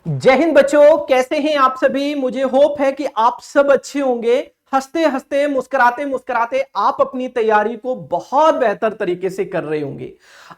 जय हिंद बच्चों, कैसे हैं आप सभी। मुझे होप है कि आप सब अच्छे होंगे। हंसते हंसते मुस्कुराते मुस्कुराते आप अपनी तैयारी को बहुत बेहतर तरीके से कर रहे होंगे।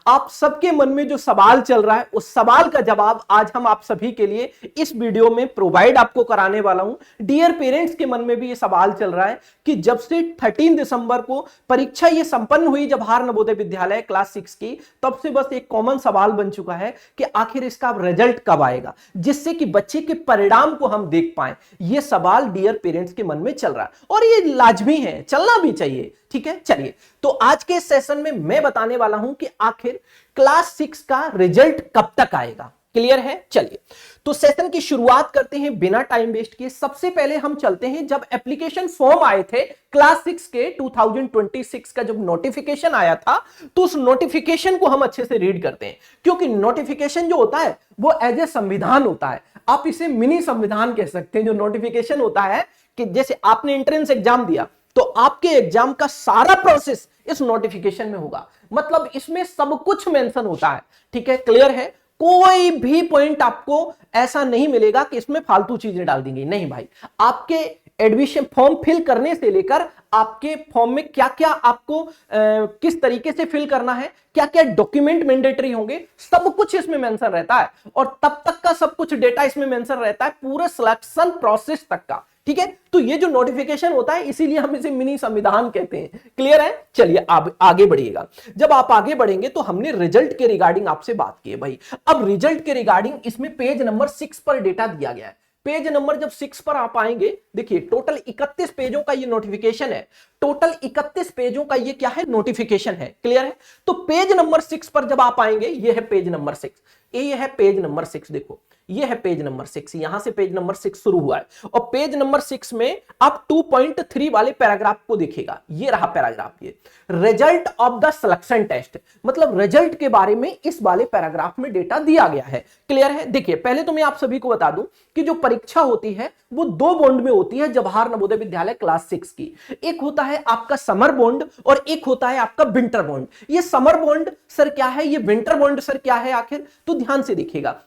आप सबके मन में जो सवाल चल रहा है उस सवाल का जवाब आज हम आप सभी के लिए इस वीडियो में प्रोवाइड आपको कराने वाला हूं। डियर पेरेंट्स के मन में भी ये सवाल चल रहा है कि जब से 13 दिसंबर को परीक्षा ये संपन्न हुई जवाहर नवोदय विद्यालय क्लास 6 की, तब से बस एक कॉमन सवाल बन चुका है कि आखिर इसका रिजल्ट कब आएगा, जिससे कि बच्चे के परिणाम को हम देख पाए। यह सवाल डियर पेरेंट्स के मन में चल रहा है और ये लाजमी है, चलना भी चाहिए। ठीक है, चलिए तो आज के सेशन में मैं बताने वाला हूं कि आखिर क्लास 6 का रिजल्ट कब तक आएगा। क्लियर है? चलिए तो सेशन की शुरुआत करते हैं बिना टाइम वेस्ट किए। सबसे पहले हम चलते हैं, जब एप्लीकेशन फॉर्म आए थे क्लास 6 के 2026 का जब नोटिफिकेशन आया था, तो उस नोटिफिकेशन को हम अच्छे से रीड करते हैं, क्योंकि नोटिफिकेशन जो होता है वो एज ए संविधान होता है। आप इसे मिनी संविधान कह सकते हैं। जो नोटिफिकेशन होता है कि जैसे आपने एंट्रेंस एग्जाम दिया तो आपके एग्जाम का सारा प्रोसेस इस नोटिफिकेशन में होगा, मतलब इसमें सब कुछ मेंशन होता है। ठीक है, क्लियर है? कोई भी पॉइंट आपको ऐसा नहीं मिलेगा कि इसमें फालतू चीजें डाल देंगे, नहीं भाई। आपके एडमिशन फॉर्म फिल करने से लेकर आपके फॉर्म में क्या क्या आपको किस तरीके से फिल करना है, क्या क्या डॉक्यूमेंट मैंडेटरी होंगे, सब कुछ इसमें मेंशन रहता है। और तब तक का सब कुछ डेटा इसमें मेंशन रहता है, पूरे सिलेक्शन प्रोसेस तक का। ठीक है, तो ये जो नोटिफिकेशन होता है इसीलिए हम इसे मिनी संविधान कहते हैं। क्लियर है? चलिए आगे बढ़िएगा। जब आप आगे बढ़ेंगे तो हमने रिजल्ट के रिगार्डिंग आपसे बात की है भाई। अब रिजल्ट के रिगार्डिंग इसमें पेज नंबर 6 पर डेटा दिया गया है। पेज नंबर जब 6 पर आप आएंगे, देखिए टोटल 31 पेजों का ये नोटिफिकेशन है। टोटल 31 पेजों का ये क्या है? नोटिफिकेशन है। क्लियर है? तो पेज नंबर 6 पर जब आप आएंगे, ये है पेज नंबर 6, ये है पेज नंबर 6। देखो ये है पेज नंबर 6, यहां से पेज नंबर 6 शुरू हुआ है और पेज नंबर 6 में आप 2.3 वाले पैराग्राफ को देखिएगा। ये रहा पैराग्राफ, ये result of the selection test, मतलब रिजल्ट के बारे में इस वाले पैराग्राफ में डेटा दिया गया है। क्लियर है? देखिए पहले तो मैं आप सभी को बता दूं कि जो परीक्षा होती है वो दो बॉन्ड में होती है जवाहर नवोदय विद्यालय क्लास 6 की। एक होता है आपका समर बॉन्ड और एक होता है आपका विंटर बॉन्ड। ये समर बॉन्ड सर क्या है, ये विंटर बॉन्ड सर क्या है आखिर, तो ध्यान से देखिएगा।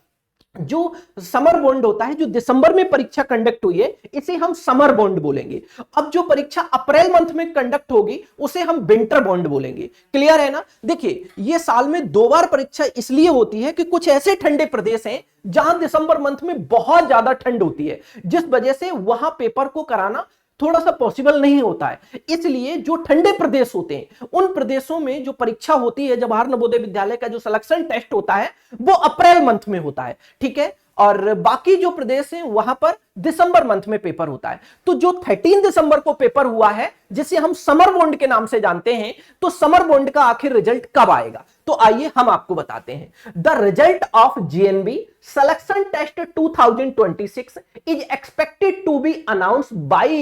जो समर बॉन्ड होता है, जो दिसंबर में परीक्षा कंडक्ट हुई है, इसे हम समर बॉन्ड बोलेंगे। अब जो परीक्षा अप्रैल मंथ में कंडक्ट होगी उसे हम विंटर बॉन्ड बोलेंगे। क्लियर है ना? देखिए ये साल में 2 बार परीक्षा इसलिए होती है कि कुछ ऐसे ठंडे प्रदेश हैं जहां दिसंबर मंथ में बहुत ज्यादा ठंड होती है, जिस वजह से वहां पेपर को कराना थोड़ा सा पॉसिबल नहीं होता है। इसलिए जो ठंडे प्रदेश होते हैं उन प्रदेशों में जो परीक्षा होती है, जवाहर नवोदय विद्यालय का जो सिलेक्शन टेस्ट होता है वो अप्रैल मंथ में होता है। ठीक है, और बाकी जो प्रदेश हैं वहां पर दिसंबर मंथ में पेपर होता है। तो जो 13 दिसंबर को पेपर हुआ है, जिसे हम समर बॉन्ड के नाम से जानते हैं, तो समर बॉन्ड का आखिर रिजल्ट कब आएगा, तो आइए हम आपको बताते हैं। The result of GNB selection test 2026 is expected to be announced by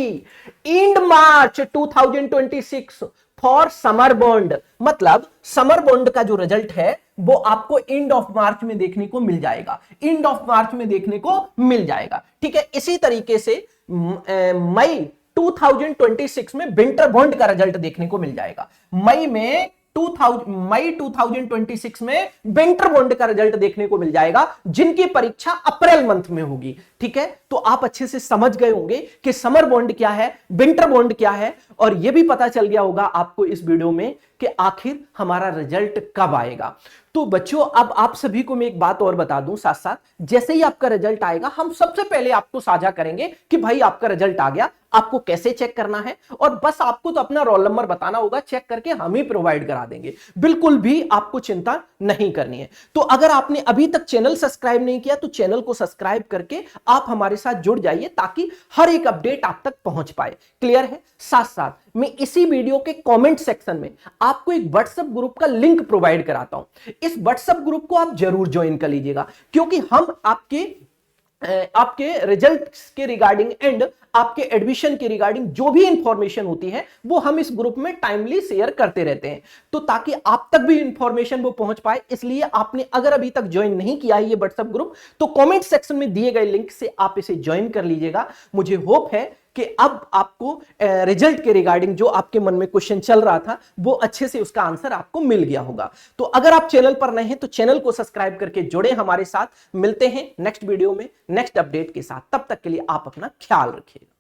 end March 2026 for summer bond. मतलब समर बॉन्ड का जो रिजल्ट है वो आपको एंड ऑफ मार्च में देखने को मिल जाएगा, एंड ऑफ मार्च में देखने को मिल जाएगा। ठीक है, इसी तरीके से मई 2026 में विंटर बॉन्ड का रिजल्ट देखने को मिल जाएगा। मई 2026 में विंटर बॉन्ड का रिजल्ट देखने को मिल जाएगा, जिनकी परीक्षा अप्रैल मंथ में होगी। ठीक है, तो आप अच्छे से समझ गए होंगे कि समर बॉन्ड क्या है, विंटर बॉन्ड क्या है, और यह भी पता चल गया होगा आपको इस वीडियो में कि आखिर हमारा रिजल्ट कब आएगा। तो बच्चों अब आप सभी को मैं एक बात और बता दूं साथ साथ, जैसे ही आपका रिजल्ट आएगा हम सबसे पहले आपको साझा करेंगे कि भाई आपका रिजल्ट आ गया, आपको कैसे चेक करना है, और बस आपको तो अपना रोल नंबर बताना होगा, चेक करके हम ही प्रोवाइड करा देंगे। बिल्कुल भी आपको चिंता नहीं करनी है। तो अगर आपने अभी तक चैनल सब्सक्राइब नहीं किया तो चैनल को सब्सक्राइब करके आप हमारे साथ जुड़ जाइए, ताकि हर एक अपडेट आप तक पहुंच पाए। क्लियर है? साथ साथ मैं इसी वीडियो के कमेंट सेक्शन में आपको एक व्हाट्सएप ग्रुप का लिंक प्रोवाइड कराता हूं। इस व्हाट्सएप ग्रुप को आप जरूर ज्वाइन कर लीजिएगा, क्योंकि हम आपके रिजल्ट्स के रिगार्डिंग एंड आपके एडमिशन के रिगार्डिंग जो भी इंफॉर्मेशन होती है वो हम इस ग्रुप में टाइमली शेयर करते रहते हैं, तो ताकि आप तक भी इंफॉर्मेशन वो पहुंच पाए। इसलिए आपने अगर अभी तक ज्वाइन नहीं किया है ये व्हाट्सएप ग्रुप, तो कमेंट सेक्शन में दिए गए लिंक से आप इसे ज्वाइन कर लीजिएगा। मुझे होप है कि अब आपको रिजल्ट के रिगार्डिंग जो आपके मन में क्वेश्चन चल रहा था वो अच्छे से उसका आंसर आपको मिल गया होगा। तो अगर आप चैनल पर नए हैं तो चैनल को सब्सक्राइब करके जुड़े हमारे साथ। मिलते हैं नेक्स्ट वीडियो में नेक्स्ट अपडेट के साथ, तब तक के लिए आप अपना ख्याल रखिएगा।